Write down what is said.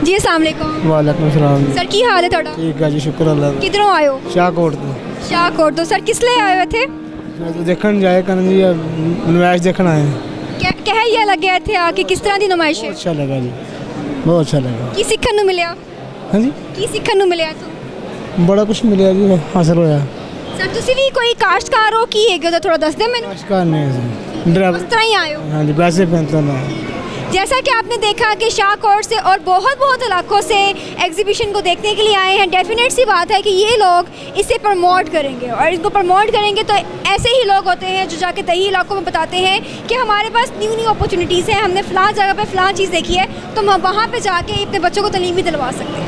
जी अस्सलाम वालेकुम। वालेकुम सलाम। सर की हाल है थोड़ा? ठीक है जी, शुक्र अल्लाह दा। किधरों आए हो? शाहकोट तो शाहकोट तो सर किस लिए आए हुए थे? मैं तो देखने जाए करन जी, नुमाइश देखना है। क्या ये लगे थे आके, किस तरह की नुमाइश है? अच्छा लगा जी, बहुत अच्छा लगा। की सीखने को मिले? हाँ जी, की सीखने को मिले? बड़ा कुछ मिले जी, हासिल होया। सर तुसी भी कोई काश्तकार हो की है तो थोड़ा दस दे मैंने। काश्तकार नहीं, ड्राइवर। उस तरह ही आए हो? हाँ जी, वैसे पहनता ना। जैसा कि आपने देखा कि शाहकोट से और बहुत इलाकों से एग्जीबिशन को देखने के लिए आए हैं। डेफिनेट सी बात है कि ये लोग इसे प्रमोट करेंगे, और इनको प्रमोट करेंगे तो ऐसे ही लोग होते हैं जो जाके दही इलाकों में बताते हैं कि हमारे पास न्यू अपॉर्चुनिटीज़ हैं, हमने फ़लाँ जगह पे फ़लाँ चीज़ देखी है, तो हम वहाँ पे जाके अपने बच्चों को तालीम भी दिलवा सकते हैं।